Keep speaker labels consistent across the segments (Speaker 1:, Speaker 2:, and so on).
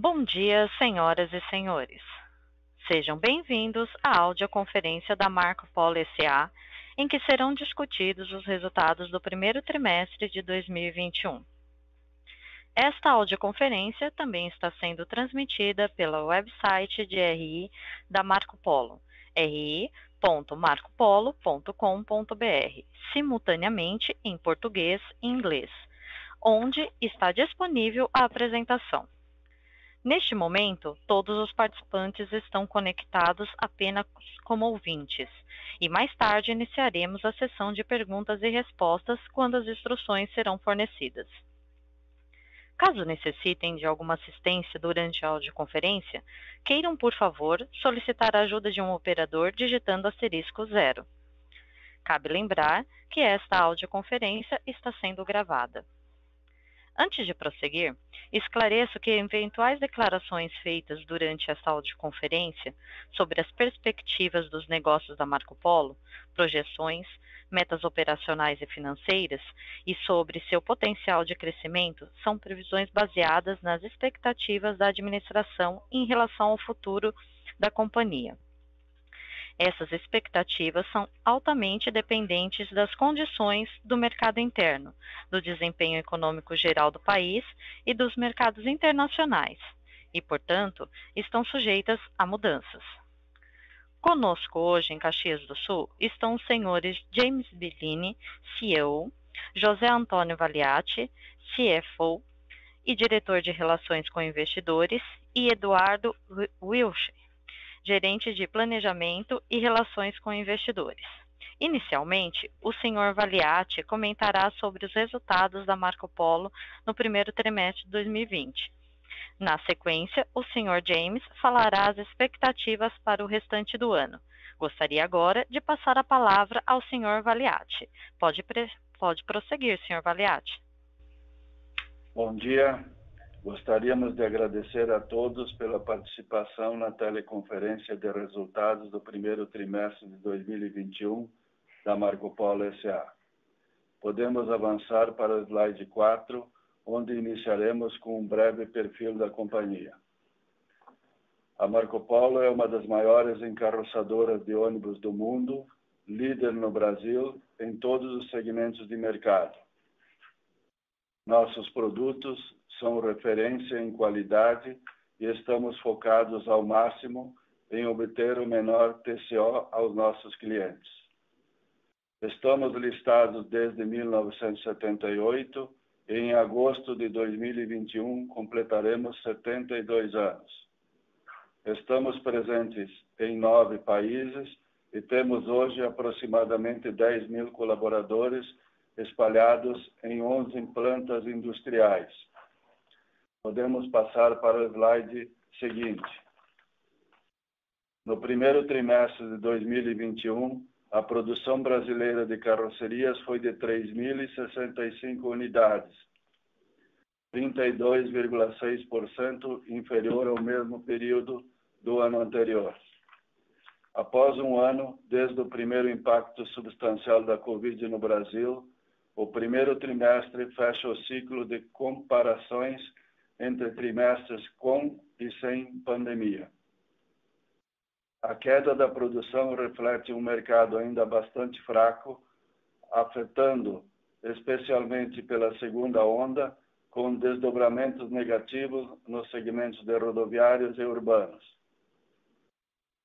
Speaker 1: Bom dia, senhoras e senhores. Sejam bem-vindos à audioconferência da Marco Polo S.A., em que serão discutidos os resultados do primeiro trimestre de 2021. Esta audioconferência também está sendo transmitida pelo website de RI da Marco Polo, ri.marcopolo.com.br, simultaneamente em português e inglês, onde está disponível a apresentação. Neste momento, todos os participantes estão conectados apenas como ouvintes, e mais tarde iniciaremos a sessão de perguntas e respostas quando as instruções serão fornecidas. Caso necessitem de alguma assistência durante a audioconferência, queiram, por favor, solicitar a ajuda de um operador digitando *0. Cabe lembrar que esta audioconferência está sendo gravada. Antes de prosseguir, esclareço que eventuais declarações feitas durante esta audioconferência sobre as perspectivas dos negócios da Marco Polo, projeções, metas operacionais e financeiras e sobre seu potencial de crescimento são previsões baseadas nas expectativas da administração em relação ao futuro da companhia. Essas expectativas são altamente dependentes das condições do mercado interno, do desempenho econômico geral do país e dos mercados internacionais, e, portanto, estão sujeitas a mudanças. Conosco hoje, em Caxias do Sul, estão os senhores James Bellini, CEO, José Antônio Valiati, CFO e diretor de Relações com Investidores, e Eduardo Wilcher, gerente de Planejamento e Relações com Investidores. Inicialmente, o Sr. Valiati comentará sobre os resultados da Marco Polo no primeiro trimestre de 2020. Na sequência, o Sr. James falará as expectativas para o restante do ano. Gostaria agora de passar a palavra ao Sr. Valiati. Pode prosseguir, Sr. Valiati.
Speaker 2: Bom dia. Gostaríamos de agradecer a todos pela participação na teleconferência de resultados do primeiro trimestre de 2021 da Marco Polo S.A. Podemos avançar para o slide 4, onde iniciaremos com um breve perfil da companhia. A Marco Polo é uma das maiores encarroçadoras de ônibus do mundo, líder no Brasil em todos os segmentos de mercado. Nossos produtos são referência em qualidade e estamos focados ao máximo em obter o menor TCO aos nossos clientes. Estamos listados desde 1978 e em agosto de 2021 completaremos 72 anos. Estamos presentes em 9 países e temos hoje aproximadamente 10 mil colaboradores espalhados em 11 plantas industriais. Podemos passar para o slide seguinte. No primeiro trimestre de 2021, a produção brasileira de carrocerias foi de 3.065 unidades, 32,6% inferior ao mesmo período do ano anterior. Após um ano, desde o primeiro impacto substancial da Covid no Brasil, o primeiro trimestre fecha o ciclo de comparações entre trimestres com e sem pandemia. A queda da produção reflete um mercado ainda bastante fraco, afetando especialmente pela segunda onda, com desdobramentos negativos nos segmentos de rodoviários e urbanos.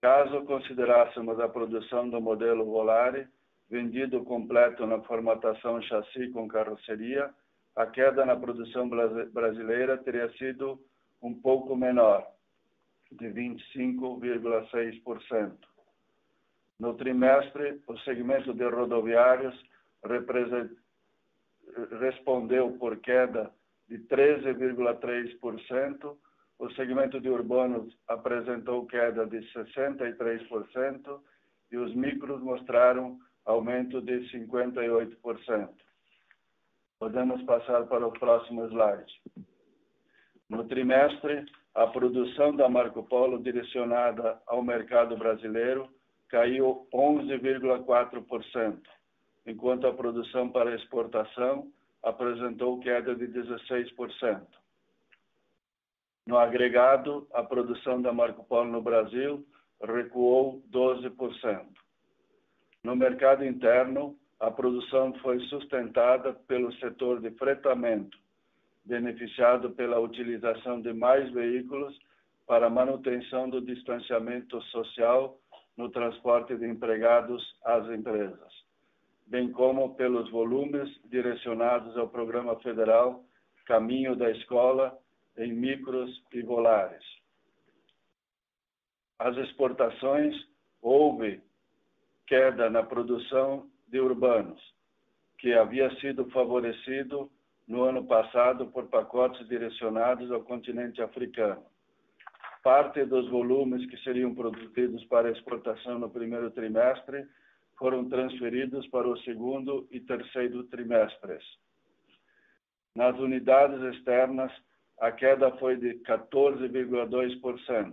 Speaker 2: Caso considerássemos a produção do modelo Volare, vendido completo na formatação chassi com carroceria, a queda na produção brasileira teria sido um pouco menor, de 25,6%. No trimestre, o segmento de rodoviários respondeu por queda de 13,3%, o segmento de urbanos apresentou queda de 63% e os micros mostraram aumento de 58%. Podemos passar para o próximo slide. No trimestre, a produção da Marco Polo direcionada ao mercado brasileiro caiu 11,4%, enquanto a produção para exportação apresentou queda de 16%. No agregado, a produção da Marco Polo no Brasil recuou 12%. No mercado interno, a produção foi sustentada pelo setor de fretamento, beneficiado pela utilização de mais veículos para a manutenção do distanciamento social no transporte de empregados às empresas, bem como pelos volumes direcionados ao Programa Federal Caminho da Escola em micros e volares. As exportações, houve queda na produção de urbanos, que havia sido favorecido no ano passado por pacotes direcionados ao continente africano. Parte dos volumes que seriam produzidos para exportação no primeiro trimestre foram transferidos para o segundo e terceiro trimestres. Nas unidades externas, a queda foi de 14,2%.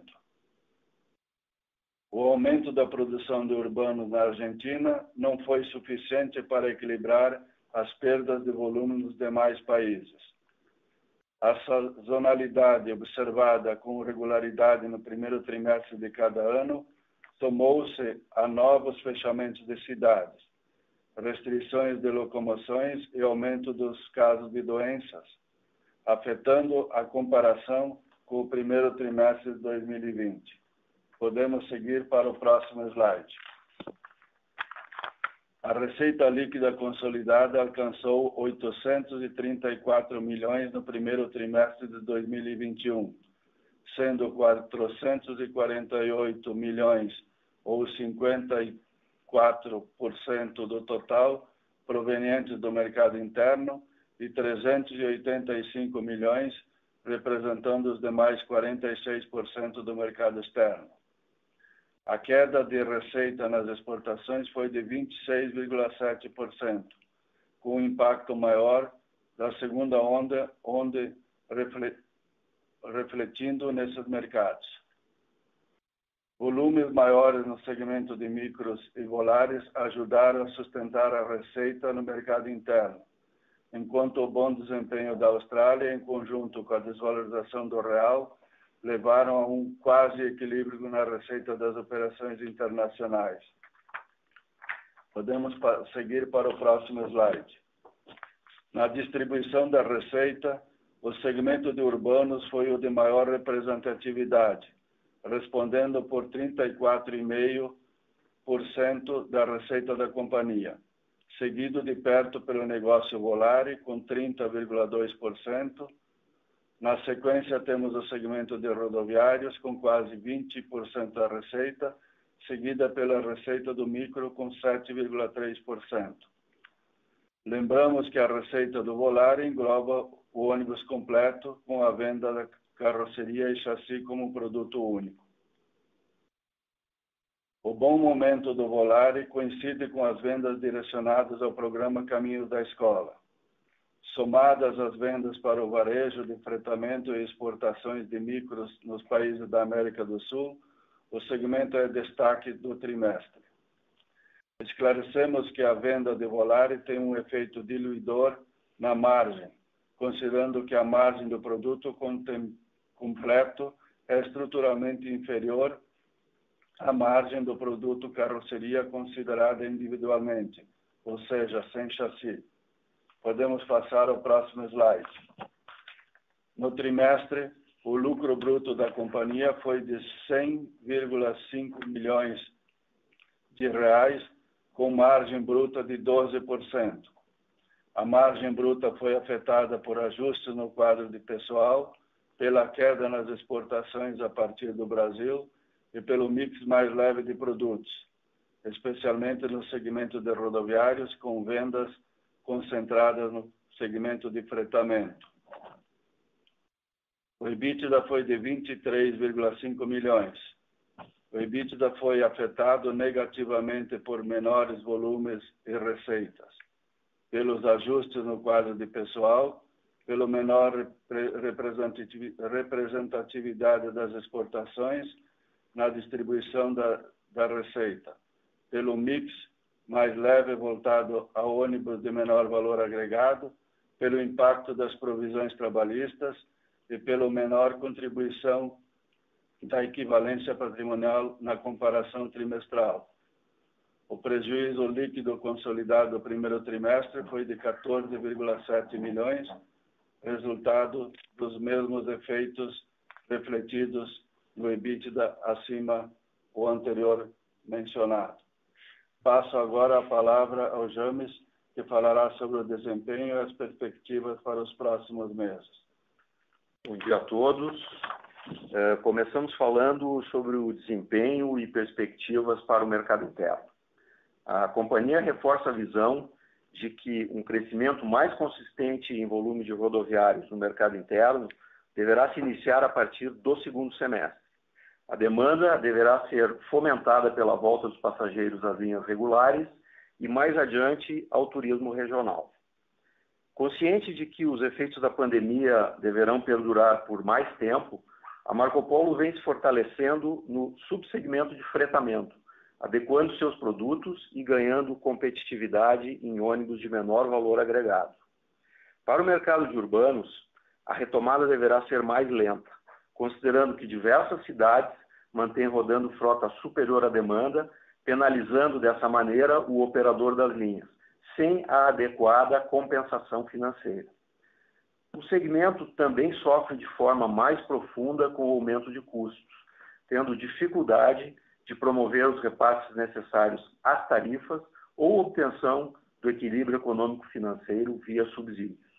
Speaker 2: O aumento da produção de urbanos na Argentina não foi suficiente para equilibrar as perdas de volume nos demais países. A sazonalidade observada com regularidade no primeiro trimestre de cada ano tomou-se a novos fechamentos de cidades, restrições de locomoções e aumento dos casos de doenças, afetando a comparação com o primeiro trimestre de 2020. Podemos seguir para o próximo slide. A receita líquida consolidada alcançou 834 milhões no primeiro trimestre de 2021, sendo 448 milhões, ou 54% do total, provenientes do mercado interno e 385 milhões, representando os demais 46% do mercado externo. A queda de receita nas exportações foi de 26,7%, com um impacto maior da segunda onda, refletindo nesses mercados. Volumes maiores no segmento de micros e volares ajudaram a sustentar a receita no mercado interno, enquanto o bom desempenho da Austrália, em conjunto com a desvalorização do real, levaram a um quase equilíbrio na receita das operações internacionais. Podemos seguir para o próximo slide. Na distribuição da receita, o segmento de urbanos foi o de maior representatividade, respondendo por 34,5% da receita da companhia, seguido de perto pelo negócio Volare, com 30,2%. Na sequência, temos o segmento de rodoviários, com quase 20% da receita, seguida pela receita do micro, com 7,3%. Lembramos que a receita do Volare engloba o ônibus completo, com a venda da carroceria e chassi como produto único. O bom momento do Volare coincide com as vendas direcionadas ao programa Caminho da Escola. Somadas às vendas para o varejo de fretamento e exportações de micros nos países da América do Sul, o segmento é destaque do trimestre. Esclarecemos que a venda de Volare tem um efeito diluidor na margem, considerando que a margem do produto completo é estruturalmente inferior à margem do produto carroceria considerada individualmente, ou seja, sem chassi. Podemos passar ao próximo slide. No trimestre, o lucro bruto da companhia foi de 100,5 milhões de reais, com margem bruta de 12%. A margem bruta foi afetada por ajustes no quadro de pessoal, pela queda nas exportações a partir do Brasil e pelo mix mais leve de produtos, especialmente no segmento de rodoviários, com vendas concentradas no segmento de fretamento. O EBITDA foi de 23,5 milhões. O EBITDA foi afetado negativamente por menores volumes e receitas, pelos ajustes no quadro de pessoal, pelo menor representatividade das exportações na distribuição da receita, pelo mix mais leve voltado a ônibus de menor valor agregado, pelo impacto das provisões trabalhistas e pela menor contribuição da equivalência patrimonial na comparação trimestral. O prejuízo líquido consolidado do primeiro trimestre foi de 14,7 milhões, resultado dos mesmos efeitos refletidos no EBITDA acima o anterior mencionado. Passo agora a palavra ao James, que falará sobre o desempenho e as perspectivas para os próximos meses.
Speaker 3: Bom dia a todos. Começamos falando sobre o desempenho e perspectivas para o mercado interno. A companhia reforça a visão de que um crescimento mais consistente em volume de rodoviários no mercado interno deverá se iniciar a partir do segundo semestre. A demanda deverá ser fomentada pela volta dos passageiros às linhas regulares e, mais adiante, ao turismo regional. Consciente de que os efeitos da pandemia deverão perdurar por mais tempo, a Marco Polo vem se fortalecendo no subsegmento de fretamento, adequando seus produtos e ganhando competitividade em ônibus de menor valor agregado. Para o mercado de urbanos, a retomada deverá ser mais lenta, considerando que diversas cidades mantêm rodando frota superior à demanda, penalizando dessa maneira o operador das linhas, sem a adequada compensação financeira. O segmento também sofre de forma mais profunda com o aumento de custos, tendo dificuldade de promover os repasses necessários às tarifas ou obtenção do equilíbrio econômico-financeiro via subsídios.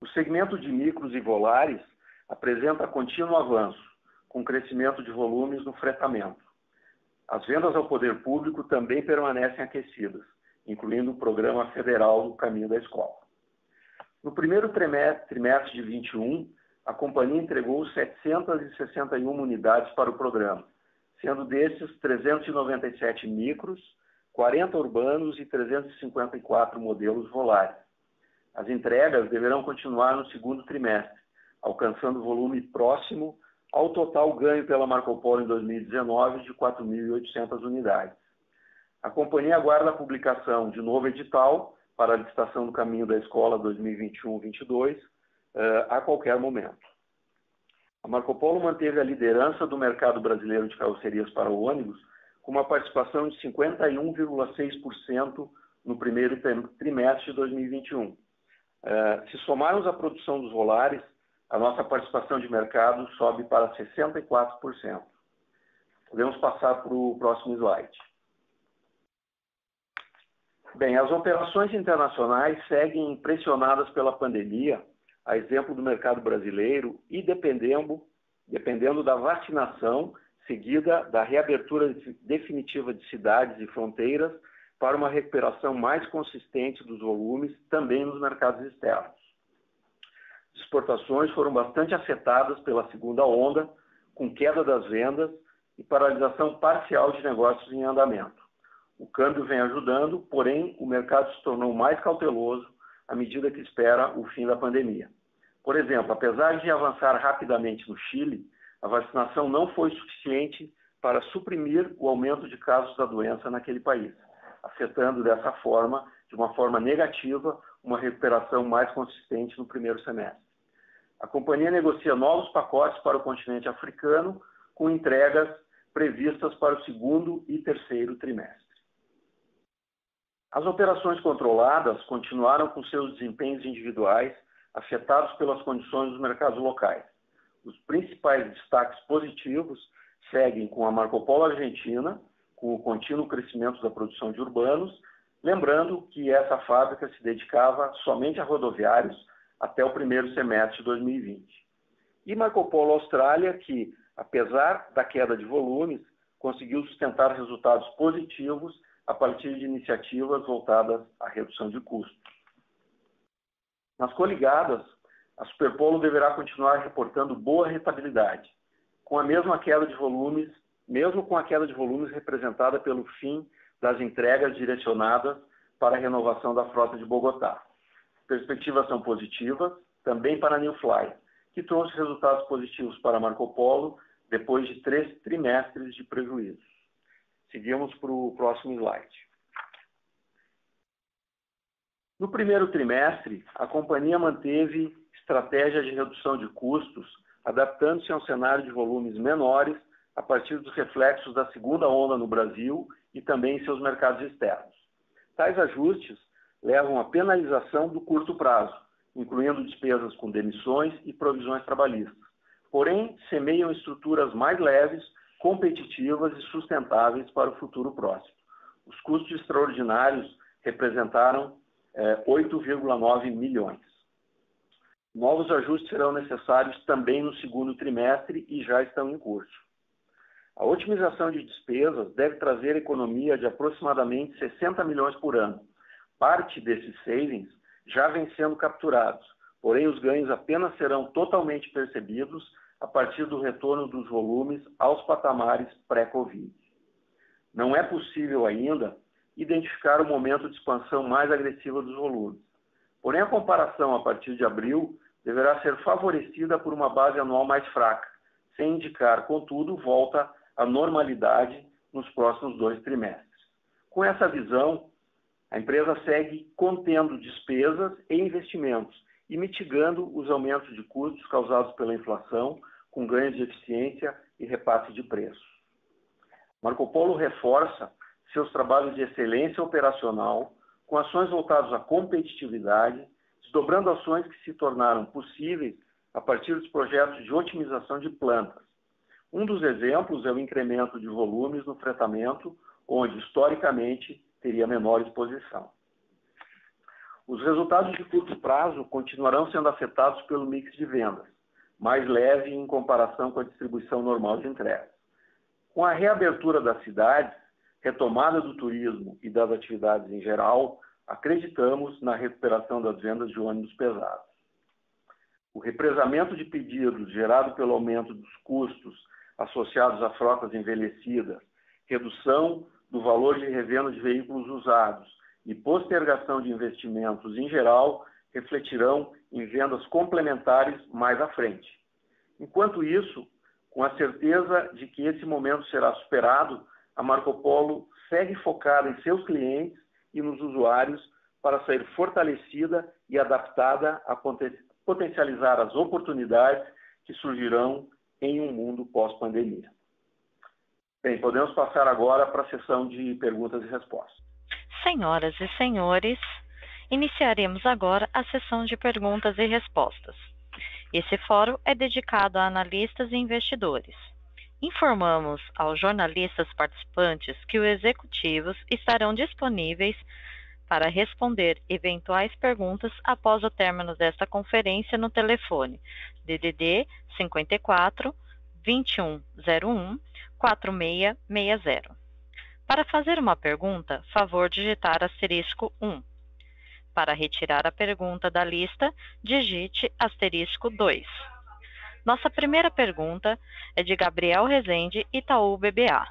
Speaker 3: O segmento de micros e volares apresenta contínuo avanço, com crescimento de volumes no fretamento. As vendas ao poder público também permanecem aquecidas, incluindo o programa federal do Caminho da Escola. No primeiro trimestre de 2021, a companhia entregou 761 unidades para o programa, sendo desses 397 micros, 40 urbanos e 354 modelos volares. As entregas deverão continuar no segundo trimestre, alcançando volume próximo ao total ganho pela Marco Polo em 2019 de 4.800 unidades. A companhia aguarda a publicação de novo edital para a licitação do Caminho da Escola 2021-22 a qualquer momento. A Marco Polo manteve a liderança do mercado brasileiro de carrocerias para ônibus com uma participação de 51,6% no primeiro trimestre de 2021. Se somarmos a produção dos volares, a nossa participação de mercado sobe para 64%. Podemos passar para o próximo slide. Bem, as operações internacionais seguem pressionadas pela pandemia, a exemplo do mercado brasileiro, e dependendo da vacinação seguida da reabertura definitiva de cidades e fronteiras para uma recuperação mais consistente dos volumes também nos mercados externos. As exportações foram bastante afetadas pela segunda onda, com queda das vendas e paralisação parcial de negócios em andamento. O câmbio vem ajudando, porém o mercado se tornou mais cauteloso à medida que espera o fim da pandemia. Por exemplo, apesar de avançar rapidamente no Chile, a vacinação não foi suficiente para suprimir o aumento de casos da doença naquele país, afetando dessa forma, de uma forma negativa, uma recuperação mais consistente no primeiro semestre. A companhia negocia novos pacotes para o continente africano, com entregas previstas para o segundo e terceiro trimestre. As operações controladas continuaram com seus desempenhos individuais afetados pelas condições dos mercados locais. Os principais destaques positivos seguem com a Marco Polo Argentina, com o contínuo crescimento da produção de urbanos, lembrando que essa fábrica se dedicava somente a rodoviários até o primeiro semestre de 2020. E Marco Polo Austrália, que, apesar da queda de volumes, conseguiu sustentar resultados positivos a partir de iniciativas voltadas à redução de custos. Nas coligadas, a Superpolo deverá continuar reportando boa rentabilidade, com a mesma queda de volumes, mesmo com a queda de volumes representada pelo fim das entregas direcionadas para a renovação da frota de Bogotá. Perspectivas são positivas, também para a New Flyer, que trouxe resultados positivos para a Marco Polo depois de 3 trimestres de prejuízos. Seguimos para o próximo slide. No primeiro trimestre, a companhia manteve estratégia de redução de custos, adaptando-se a um cenário de volumes menores a partir dos reflexos da segunda onda no Brasil e também em seus mercados externos. Tais ajustes levam à penalização do curto prazo, incluindo despesas com demissões e provisões trabalhistas. Porém, semeiam estruturas mais leves, competitivas e sustentáveis para o futuro próximo. Os custos extraordinários representaram 8,9 milhões. Novos ajustes serão necessários também no segundo trimestre e já estão em curso. A otimização de despesas deve trazer economia de aproximadamente 60 milhões por ano. Parte desses savings já vem sendo capturados, porém os ganhos apenas serão totalmente percebidos a partir do retorno dos volumes aos patamares pré-Covid. Não é possível ainda identificar o momento de expansão mais agressiva dos volumes. Porém, a comparação a partir de abril deverá ser favorecida por uma base anual mais fraca, sem indicar, contudo, volta à normalidade nos próximos 2 trimestres. Com essa visão, a empresa segue contendo despesas e investimentos e mitigando os aumentos de custos causados pela inflação, com ganhos de eficiência e repasse de preços. Marco Polo reforça seus trabalhos de excelência operacional, com ações voltadas à competitividade, desdobrando ações que se tornaram possíveis a partir dos projetos de otimização de plantas. Um dos exemplos é o incremento de volumes no fretamento, onde, historicamente, teria menor exposição. Os resultados de curto prazo continuarão sendo afetados pelo mix de vendas, mais leve em comparação com a distribuição normal de entregas. Com a reabertura das cidades, retomada do turismo e das atividades em geral, acreditamos na recuperação das vendas de ônibus pesados. O represamento de pedidos gerado pelo aumento dos custos associados a frotas envelhecidas, redução do valor de revenda de veículos usados e postergação de investimentos em geral refletirão em vendas complementares mais à frente. Enquanto isso, com a certeza de que esse momento será superado, a Marco Polo segue focada em seus clientes e nos usuários para sair fortalecida e adaptada a potencializar as oportunidades que surgirão em um mundo pós-pandemia. Bem, podemos passar agora para a sessão de perguntas e respostas.
Speaker 1: Senhoras e senhores, iniciaremos agora a sessão de perguntas e respostas. Esse fórum é dedicado a analistas e investidores. Informamos aos jornalistas participantes que os executivos estarão disponíveis para responder eventuais perguntas após o término desta conferência no telefone DDD 54 2101 4660. Para fazer uma pergunta, favor digitar *1. Para retirar a pergunta da lista, digite *2. Nossa primeira pergunta é de Gabriel Rezende, Itaú BBA.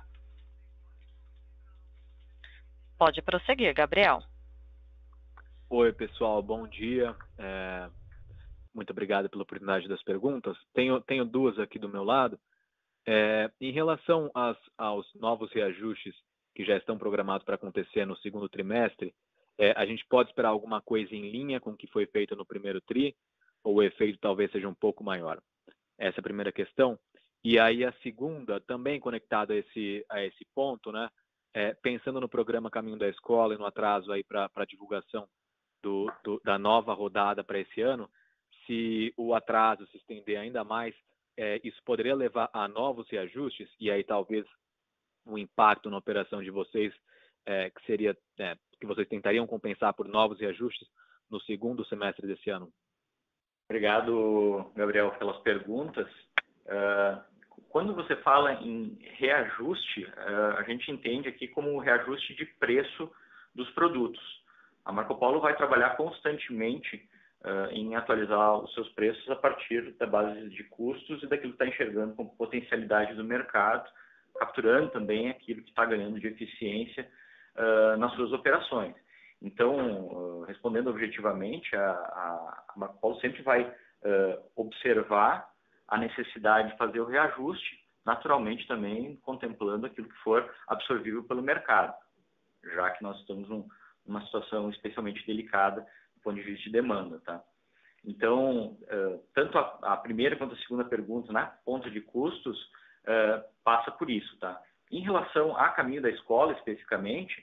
Speaker 1: Pode prosseguir, Gabriel.
Speaker 4: Oi, pessoal, bom dia. Muito obrigado pela oportunidade das perguntas. Tenho duas aqui do meu lado. Em relação aos novos reajustes que já estão programados para acontecer no segundo trimestre, a gente pode esperar alguma coisa em linha com o que foi feito no primeiro TRI, ou o efeito talvez seja um pouco maior? Essa é a primeira questão. E aí a segunda, também conectada a esse ponto, né? Pensando no programa Caminho da Escola e no atraso aí para a divulgação da nova rodada para esse ano, se o atraso se estender ainda mais, isso poderia levar a novos reajustes e aí talvez um impacto na operação de vocês, que seria que vocês tentariam compensar por novos reajustes no segundo semestre desse ano?
Speaker 5: Obrigado, Gabriel, pelas perguntas. Quando você fala em reajuste, a gente entende aqui como o reajuste de preço dos produtos. A Marco Polo vai trabalhar constantemente em atualizar os seus preços a partir da base de custos e daquilo que está enxergando como potencialidade do mercado, capturando também aquilo que está ganhando de eficiência nas suas operações. Então, respondendo objetivamente, a Marco Polo sempre vai observar a necessidade de fazer o reajuste, naturalmente também contemplando aquilo que for absorvível pelo mercado, já que nós estamos numa situação especialmente delicada do ponto de vista de demanda, tá? Então, tanto a primeira quanto a segunda pergunta, na ponta de custos, passa por isso, tá? Em relação a caminho da escola, especificamente,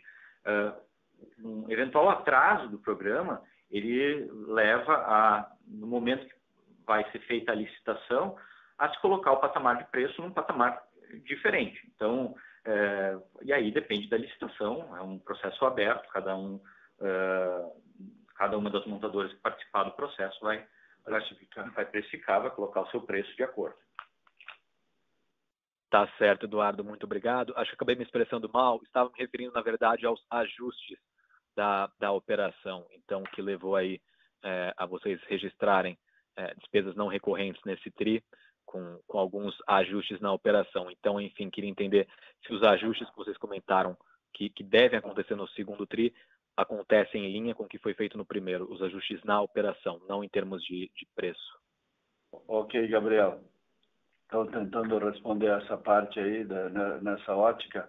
Speaker 5: um eventual atraso do programa, ele leva no momento que vai ser feita a licitação, a se colocar o patamar de preço num patamar diferente. Então, e aí depende da licitação, é um processo aberto, cada uma das montadoras que participar do processo vai precificar, vai colocar o seu preço de acordo.
Speaker 4: Tá certo, Eduardo, muito obrigado. Acho que acabei me expressando mal, estava me referindo, na verdade, aos ajustes da operação, então, que levou aí a vocês registrarem despesas não recorrentes nesse TRI, com alguns ajustes na operação. Então, enfim, queria entender se os ajustes que vocês comentaram que devem acontecer no segundo TRI acontecem em linha com o que foi feito no primeiro, os ajustes na operação, não em termos de preço.
Speaker 2: Ok, Gabriel. Estou tentando responder essa parte aí, nessa ótica.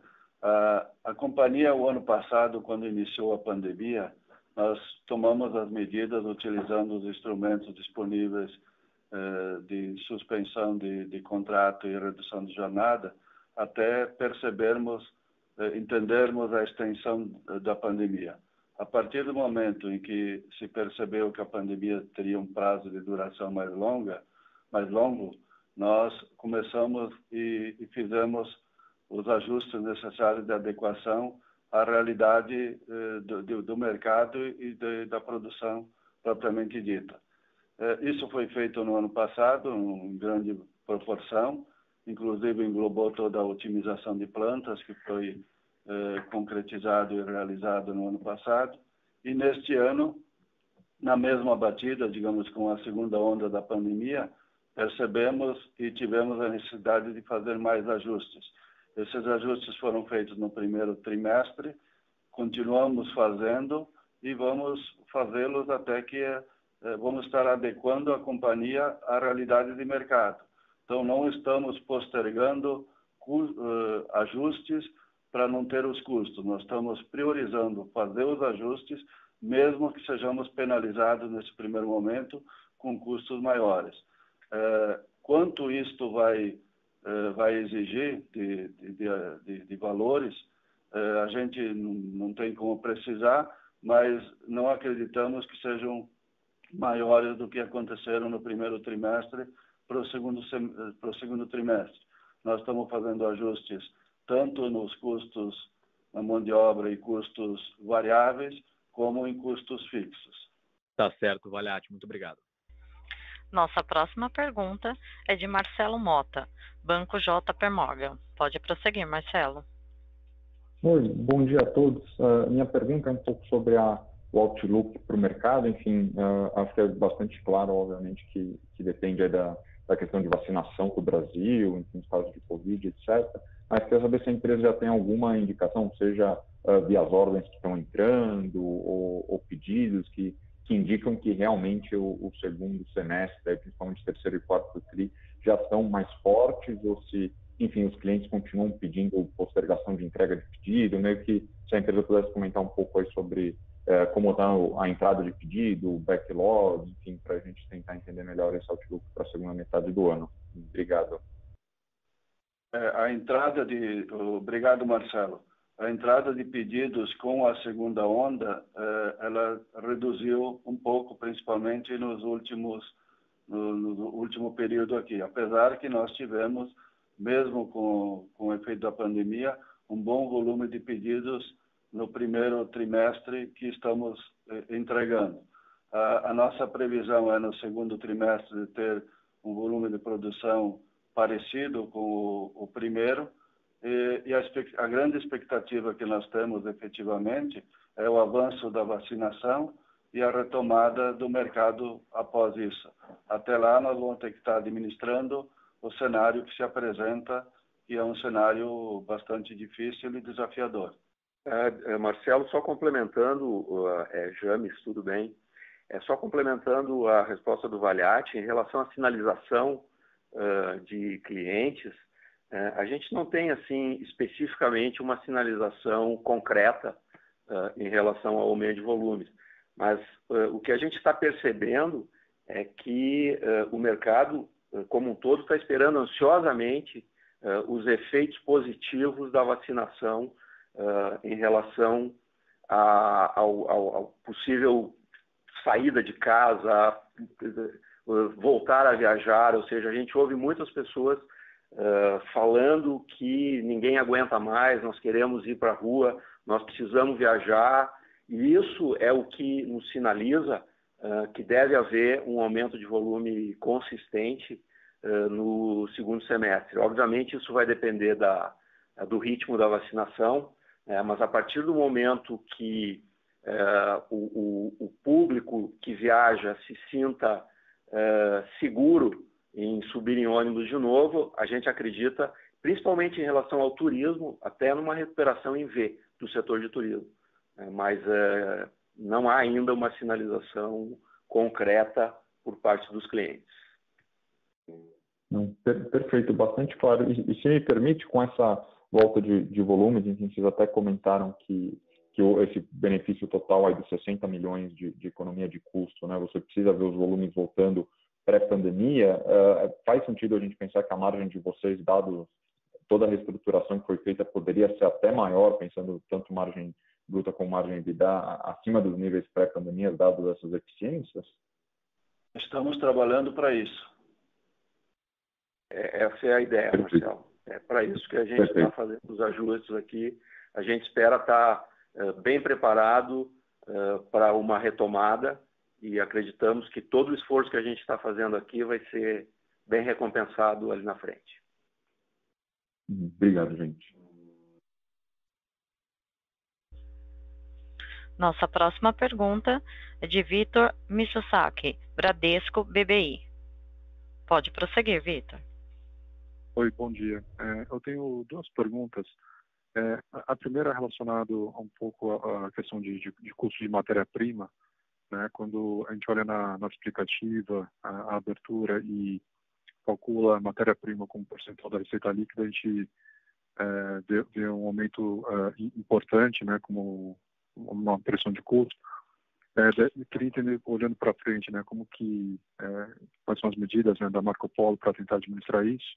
Speaker 2: A companhia, o ano passado, quando iniciou a pandemia, nós tomamos as medidas utilizando os instrumentos disponíveis de suspensão de contrato e redução de jornada, até entendermos a extensão da pandemia. A partir do momento em que se percebeu que a pandemia teria um prazo de duração mais longo, nós começamos e fizemos os ajustes necessários de adequação à realidade do mercado e da produção propriamente dita. Isso foi feito no ano passado, em grande proporção, inclusive englobou toda a otimização de plantas, que foi concretizado e realizado no ano passado. E neste ano, na mesma batida, digamos, com a segunda onda da pandemia, percebemos e tivemos a necessidade de fazer mais ajustes. Esses ajustes foram feitos no primeiro trimestre, continuamos fazendo e vamos fazê-los até que vamos estar adequando a companhia à realidade de mercado. Então, não estamos postergando ajustes para não ter os custos. Nós estamos priorizando fazer os ajustes, mesmo que sejamos penalizados nesse primeiro momento com custos maiores. Quanto isto vai exigir de valores, a gente não tem como precisar, mas não acreditamos que sejam maiores do que aconteceram no primeiro trimestre para o segundo trimestre. Nós estamos fazendo ajustes tanto nos custos na mão de obra e custos variáveis, como em custos fixos.
Speaker 4: Tá certo, Valiati, muito obrigado.
Speaker 1: Nossa próxima pergunta é de Marcelo Mota, Banco JP Morgan. Pode prosseguir, Marcelo.
Speaker 6: Oi, bom dia a todos. Minha pergunta é um pouco sobre o outlook para o mercado. Enfim, acho que é bastante claro, obviamente, que depende aí da questão de vacinação do Brasil, enfim, os casos de Covid, etc. Mas quero saber se a empresa já tem alguma indicação, seja via as ordens que estão entrando ou pedidos que indicam que realmente o segundo semestre, principalmente terceiro e quarto TRI, já estão mais fortes, ou se, enfim, os clientes continuam pedindo postergação de entrega de pedido, meio que se a empresa pudesse comentar um pouco aí sobre como está a entrada de pedido, o backlog, enfim, para a gente tentar entender melhor esse outlook para a segunda metade do ano. Obrigado.
Speaker 2: Obrigado, Marcelo. A entrada de pedidos com a segunda onda, ela reduziu um pouco, principalmente no último período aqui. Apesar que nós tivemos, mesmo com o efeito da pandemia, um bom volume de pedidos no primeiro trimestre que estamos entregando. A nossa previsão é no segundo trimestre de ter um volume de produção parecido com o primeiro, e a grande expectativa que nós temos efetivamente é o avanço da vacinação e a retomada do mercado após isso. Até lá nós vamos ter que estar administrando o cenário que se apresenta, que é um cenário bastante difícil e desafiador.
Speaker 3: Marcelo, só complementando, James, tudo bem? Só complementando a resposta do Valiati, em relação à sinalização de clientes, a gente não tem, assim, especificamente uma sinalização concreta em relação ao aumento de volumes, mas o que a gente está percebendo é que o mercado, como um todo, está esperando ansiosamente os efeitos positivos da vacinação em relação ao possível saída de casa, voltar a viajar, ou seja, a gente ouve muitas pessoas falando que ninguém aguenta mais, nós queremos ir para a rua, nós precisamos viajar, e isso é o que nos sinaliza que deve haver um aumento de volume consistente no segundo semestre. Obviamente, isso vai depender do ritmo da vacinação, mas a partir do momento que o público que viaja se sinta seguro em subir em ônibus de novo, a gente acredita, principalmente em relação ao turismo, até numa recuperação em V do setor de turismo. Mas não há ainda uma sinalização concreta por parte dos clientes.
Speaker 6: Perfeito, bastante claro. E se me permite, com essa volta de volumes, enfim, vocês até comentaram que esse benefício total aí dos 60 milhões de economia de custo, né? Você precisa ver os volumes voltando pré-pandemia. Faz sentido a gente pensar que a margem de vocês, dado toda a reestruturação que foi feita, poderia ser até maior, pensando tanto margem bruta como margem EBITDA, acima dos níveis pré-pandemia, dado essas eficiências?
Speaker 2: Estamos trabalhando para isso.
Speaker 3: Essa é a ideia, Marcelo. É para isso que a gente está fazendo os ajustes aqui. A gente espera estar bem preparado para uma retomada e acreditamos que todo o esforço que a gente está fazendo aqui vai ser bem recompensado ali na frente.
Speaker 6: Obrigado, gente.
Speaker 1: Nossa próxima pergunta é de Vitor Mizusaki, Bradesco BBI. Pode prosseguir, Vitor.
Speaker 7: Oi, bom dia. Eu tenho duas perguntas. A primeira é relacionada um pouco à questão de custo de matéria-prima, né? Quando a gente olha na explicativa, a abertura e calcula a matéria-prima como percentual da receita líquida, a gente vê um aumento importante, né? Como uma pressão de custo. Eu queria entender, olhando para frente, né? Quais são as medidas, né, da Marco Polo para tentar administrar isso,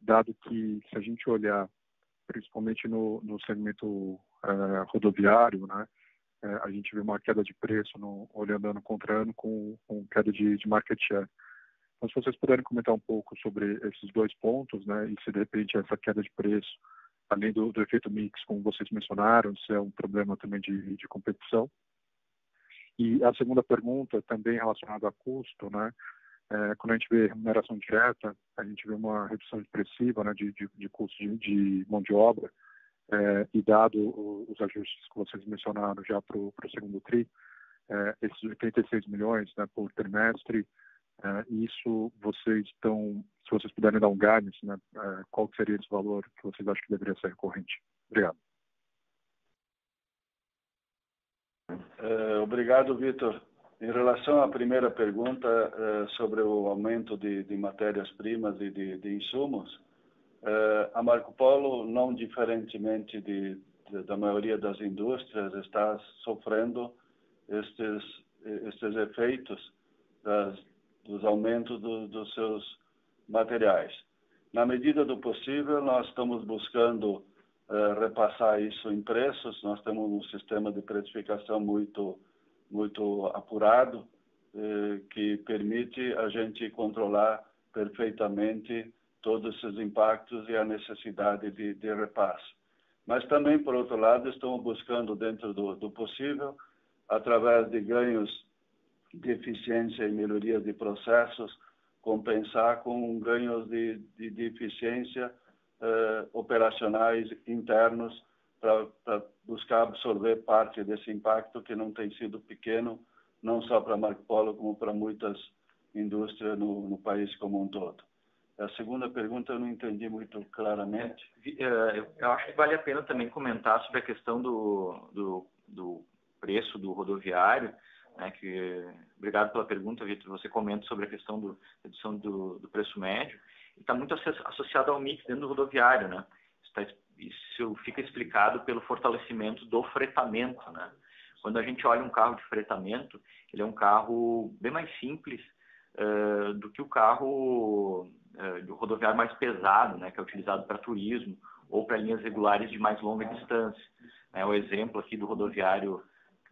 Speaker 7: dado que, se a gente olhar principalmente no segmento rodoviário, né, a gente vê uma queda de preço olhando ano contra ano com queda de market share. Então, se vocês puderem comentar um pouco sobre esses dois pontos, né, e se de repente essa queda de preço, além do efeito mix, como vocês mencionaram, se é um problema também de competição. E a segunda pergunta, também relacionada a custo, né, quando a gente vê remuneração direta, a gente vê uma redução expressiva, né, de custo de mão de obra, e dado os ajustes que vocês mencionaram já para o segundo TRI, esses 86 milhões, né, por trimestre, isso vocês estão, se vocês puderem dar um guidance, né, qual que seria esse valor que vocês acham que deveria ser recorrente? Obrigado.
Speaker 2: Obrigado, Vitor. Em relação à primeira pergunta sobre o aumento de matérias-primas e de insumos, a Marco Polo, não diferentemente da maioria das indústrias, está sofrendo estes efeitos dos aumentos dos seus materiais. Na medida do possível, nós estamos buscando repassar isso em preços. Nós temos um sistema de precificação muito apurado, que permite a gente controlar perfeitamente todos esses impactos e a necessidade de repasse. Mas também, por outro lado, estamos buscando, dentro do possível, através de ganhos de eficiência e melhorias de processos, compensar com ganhos de eficiência operacionais internos, para buscar absorver parte desse impacto, que não tem sido pequeno, não só para a Marco Polo, como para muitas indústrias no país como um todo. A segunda pergunta eu não entendi muito claramente.
Speaker 5: Eu acho que vale a pena também comentar sobre a questão do preço do rodoviário, né, obrigado pela pergunta, Vitor. Você comenta sobre a questão da redução do preço médio, e está muito associado ao mix dentro do rodoviário, né? Isso fica explicado pelo fortalecimento do fretamento, né? Quando a gente olha um carro de fretamento, ele é um carro bem mais simples do que o carro do rodoviário mais pesado, né, que é utilizado para turismo ou para linhas regulares de mais longa distância. O exemplo aqui do rodoviário,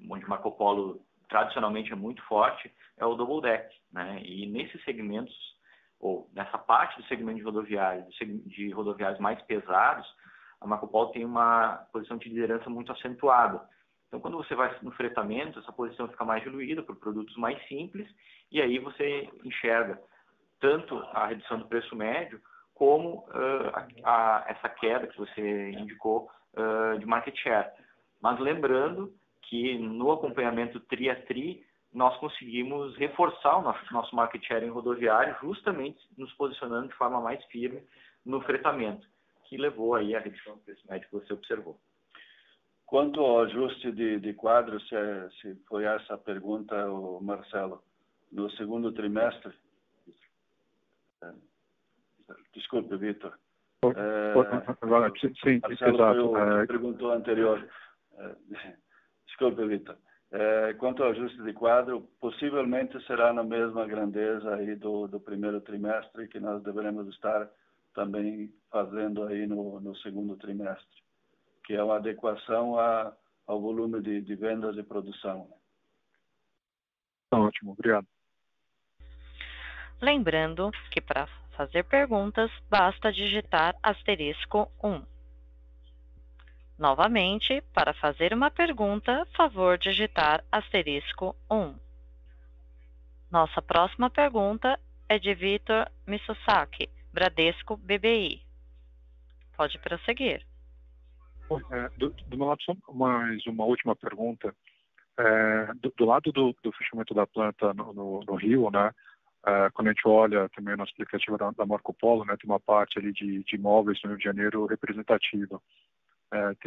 Speaker 5: onde o Marco Polo tradicionalmente é muito forte, é o double deck, né? E nesses segmentos, ou nessa parte do segmento de rodoviários mais pesados, a Marco Polo tem uma posição de liderança muito acentuada. Então, quando você vai no fretamento, essa posição fica mais diluída por produtos mais simples, e aí você enxerga tanto a redução do preço médio, como essa queda que você indicou de market share. Mas lembrando que no acompanhamento tri a tri, nós conseguimos reforçar o nosso market share em rodoviário, justamente nos posicionando de forma mais firme no fretamento, que levou aí a redução do preço médio que você observou.
Speaker 2: Quanto ao ajuste de quadro, se foi essa a pergunta, Marcelo, no segundo trimestre? Desculpe, Vitor.
Speaker 7: Sim,
Speaker 2: Marcelo foi o que perguntou anterior. Desculpe, Vitor. Quanto ao ajuste de quadro, possivelmente será na mesma grandeza aí do primeiro trimestre, que nós deveremos estar também fazendo aí no segundo trimestre, que é uma adequação ao volume de vendas e produção.
Speaker 7: Ótimo, obrigado.
Speaker 1: Lembrando que para fazer perguntas, basta digitar *1. Novamente, para fazer uma pergunta, favor digitar *1. Nossa próxima pergunta é de Vitor Misosaki, Bradesco BBI. Pode prosseguir.
Speaker 7: Do meu lado, só mais uma última pergunta. Do lado do fechamento da planta no Rio, né? Quando a gente olha também na explicativa da Marco Polo, né, tem uma parte ali de imóveis no Rio de Janeiro representativa.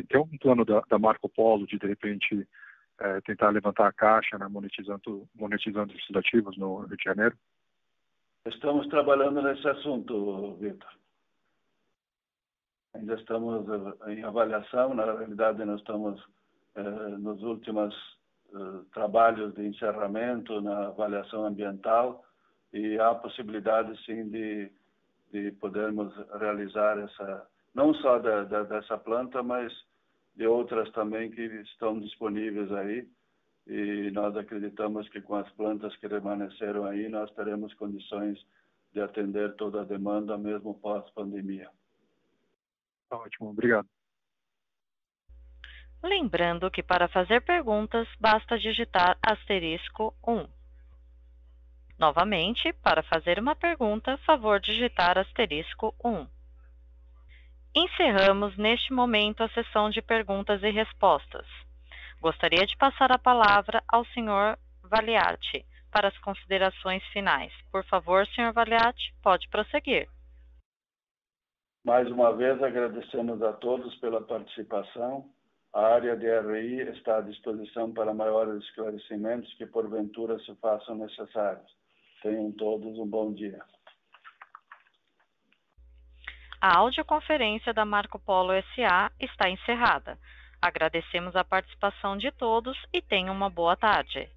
Speaker 7: Tem um plano da Marco Polo de repente, tentar levantar a caixa, né, monetizando esses ativos no Rio de Janeiro?
Speaker 2: Estamos trabalhando nesse assunto, Vitor. Ainda estamos em avaliação, na realidade nós estamos nos últimos trabalhos de encerramento na avaliação ambiental, e há possibilidade sim de podermos realizar não só dessa planta, mas de outras também que estão disponíveis aí, e nós acreditamos que com as plantas que permaneceram aí, nós teremos condições de atender toda a demanda, mesmo pós-pandemia.
Speaker 7: Ótimo, obrigado.
Speaker 1: Lembrando que para fazer perguntas, basta digitar *1. Novamente, para fazer uma pergunta, favor digitar *1. Encerramos neste momento a sessão de perguntas e respostas. Gostaria de passar a palavra ao Sr. Valiati para as considerações finais. Por favor, Sr. Valiati, pode prosseguir.
Speaker 2: Mais uma vez, agradecemos a todos pela participação. A área de RI está à disposição para maiores esclarecimentos que, porventura, se façam necessários. Tenham todos um bom dia.
Speaker 1: A audioconferência da Marco Polo S.A. está encerrada. Agradecemos a participação de todos e tenham uma boa tarde.